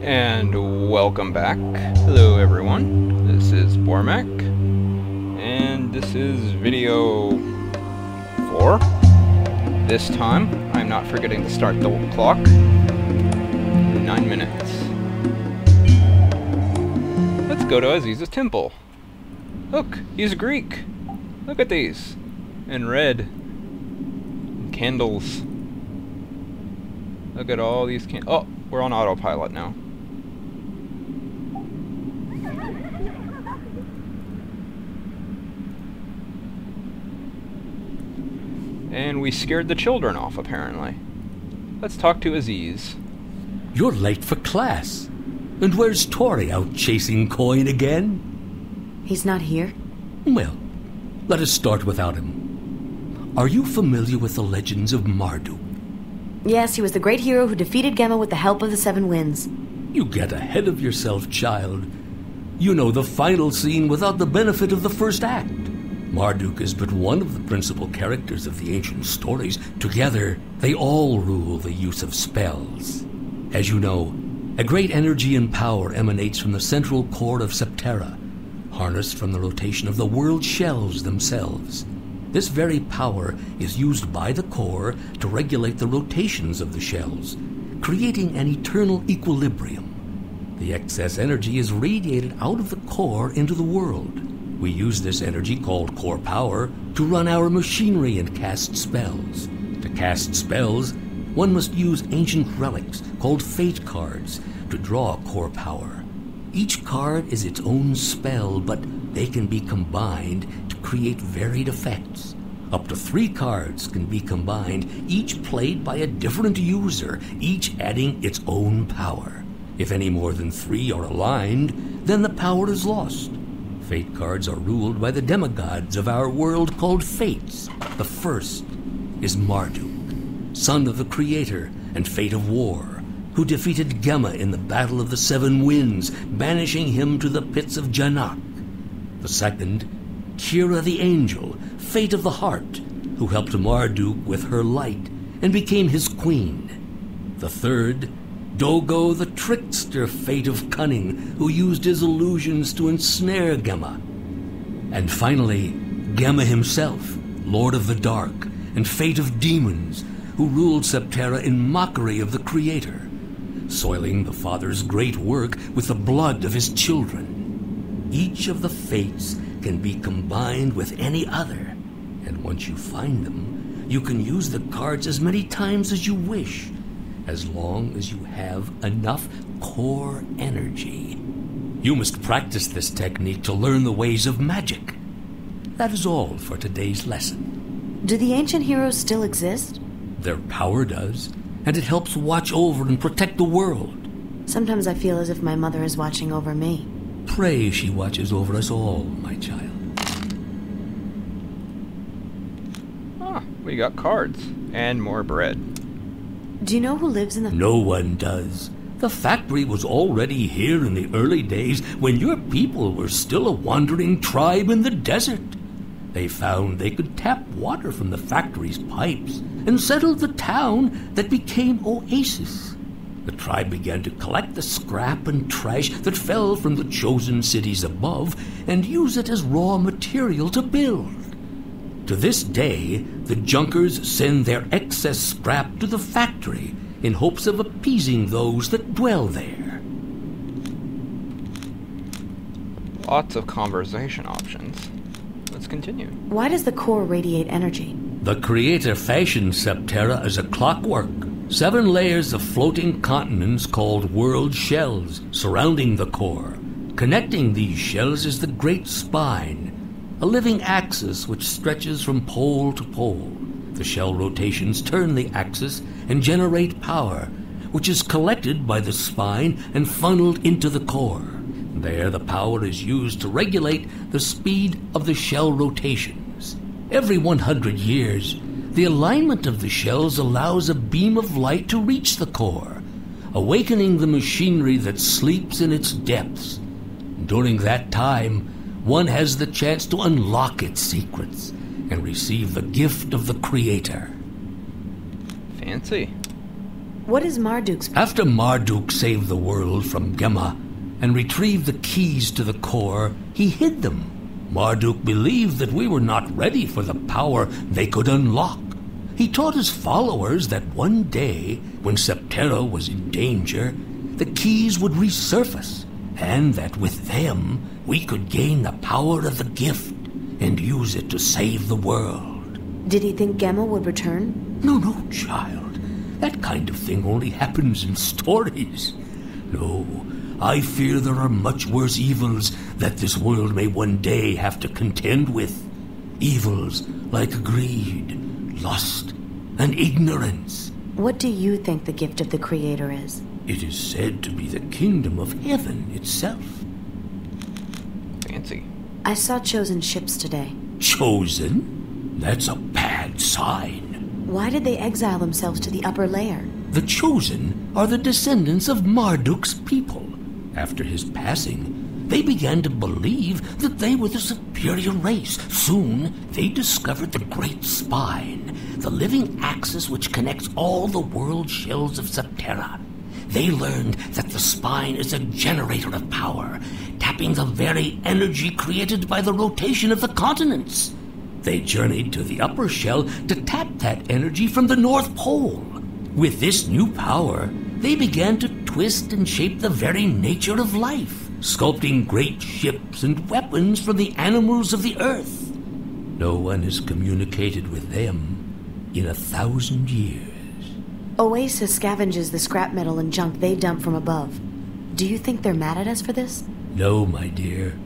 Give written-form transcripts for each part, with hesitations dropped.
And welcome back. Hello everyone, this is Bormac, and this is video 4. This time, I'm not forgetting to start the clock. 9 minutes. Let's go to Aziz's temple. Look, he's Greek. Look at these. And red. And candles. Look at all these oh, we're on autopilot now. And we scared the children off, apparently. Let's talk to Aziz. You're late for class. And where's Tori, out chasing coin again? He's not here? Well, let us start without him. Are you familiar with the legends of Marduk? Yes, he was the great hero who defeated Gemma with the help of the 7 winds. You get ahead of yourself, child. You know the final scene without the benefit of the first act. Marduk is but one of the principal characters of the ancient stories. Together, they all rule the use of spells. As you know, a great energy and power emanates from the central core of Septerra, harnessed from the rotation of the world shells themselves. This very power is used by the core to regulate the rotations of the shells, creating an eternal equilibrium. The excess energy is radiated out of the core into the world. We use this energy, called core power, to run our machinery and cast spells. To cast spells, one must use ancient relics, called fate cards, to draw core power. Each card is its own spell, but they can be combined to create varied effects. Up to 3 cards can be combined, each played by a different user, each adding its own power. If any more than 3 are aligned, then the power is lost. Fate cards are ruled by the demigods of our world called Fates. The first is Marduk, son of the Creator and Fate of War, who defeated Gemma in the Battle of the 7 Winds, banishing him to the pits of Janak. The second, Kira the Angel, Fate of the Heart, who helped Marduk with her light and became his queen. The third, Dogo the Trickster, Fate of Cunning, who used his illusions to ensnare Gemma. And finally, Gemma himself, Lord of the Dark, and Fate of Demons, who ruled Septerra in mockery of the Creator, soiling the Father's great work with the blood of his children. Each of the fates can be combined with any other, and once you find them, you can use the cards as many times as you wish, as long as you have enough core energy. You must practice this technique to learn the ways of magic. That is all for today's lesson. Do the ancient heroes still exist? Their power does, and it helps watch over and protect the world. Sometimes I feel as if my mother is watching over me. Pray she watches over us all, my child. Ah, we got cards and more bread. Do you know who lives in the... No one does. The factory was already here in the early days when your people were still a wandering tribe in the desert. They found they could tap water from the factory's pipes and settled the town that became Oasis. The tribe began to collect the scrap and trash that fell from the chosen cities above and use it as raw material to build. To this day, the Junkers send their excess scrap to the factory in hopes of appeasing those that dwell there. Lots of conversation options. Let's continue. Why does the core radiate energy? The Creator fashioned Septerra as a clockwork. 7 layers of floating continents called world shells surrounding the core. Connecting these shells is the Great Spine, a living axis which stretches from pole to pole. The shell rotations turn the axis and generate power, which is collected by the spine and funneled into the core. There, the power is used to regulate the speed of the shell rotations. Every 100 years, the alignment of the shells allows a beam of light to reach the core, awakening the machinery that sleeps in its depths. During that time, one has the chance to unlock its secrets and receive the gift of the Creator. Fancy. What is Marduk's... After Marduk saved the world from Gemma and retrieved the keys to the core, he hid them. Marduk believed that we were not ready for the power they could unlock. He taught his followers that one day, when Septerra was in danger, the keys would resurface, and that with them we could gain the power of the gift and use it to save the world. Did he think Gemma would return? No, child. That kind of thing only happens in stories. No, I fear there are much worse evils that this world may one day have to contend with. Evils like greed, lust, and ignorance. What do you think the gift of the Creator is? It is said to be the kingdom of heaven itself. Fancy. I saw chosen ships today. Chosen? That's a bad sign. Why did they exile themselves to the upper layer? The chosen are the descendants of Marduk's people. After his passing, they began to believe that they were the superior race. Soon, they discovered the Great Spine, the living axis which connects all the world shells of Septerra. They learned that the spine is a generator of power, tapping the very energy created by the rotation of the continents. They journeyed to the upper shell to tap that energy from the North Pole. With this new power, they began to twist and shape the very nature of life, sculpting great ships and weapons from the animals of the earth. No one has communicated with them in 1,000 years. Oasis scavenges the scrap metal and junk they dump from above. Do you think they're mad at us for this? No, my dear.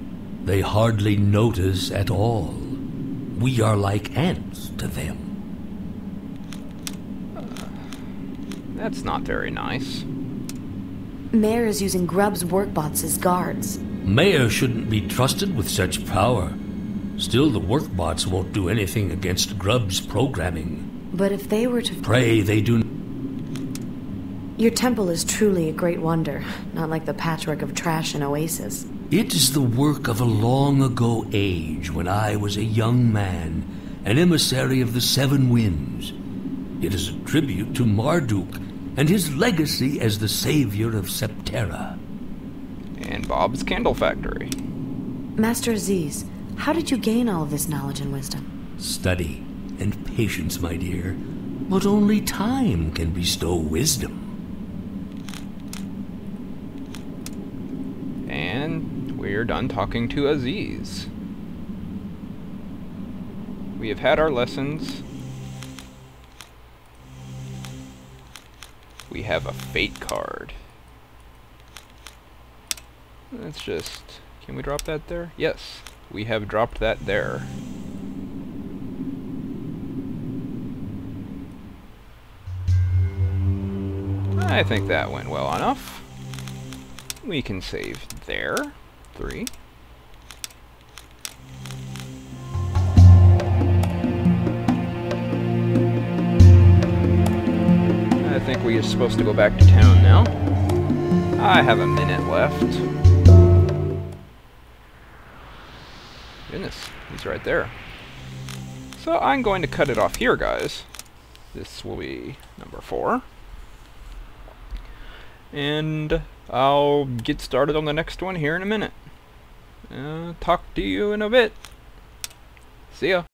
They hardly notice at all. We are like ants to them. That's not very nice. Mayor is using Grubb's workbots as guards. Mayor shouldn't be trusted with such power. Still, the workbots won't do anything against Grubb's programming. But if they were to... Pray they do... Your temple is truly a great wonder, not like the patchwork of trash in Oasis. It is the work of a long-ago age when I was a young man, an emissary of the Seven Winds. It is a tribute to Marduk and his legacy as the savior of Septerra. And Bob's Candle Factory. Master Aziz, how did you gain all of this knowledge and wisdom? Study and patience, my dear. But only time can bestow wisdom. And we're done talking to Aziz. We have had our lessons. We have a fate card. Let's just... Can we drop that there? Yes, we have dropped that there. I think that went well enough. We can save there. 3. I think we are supposed to go back to town now. I have a minute left. Goodness, he's right there. So I'm going to cut it off here, guys. This will be number 4. And I'll get started on the next one here in a minute. Talk to you in a bit. See ya.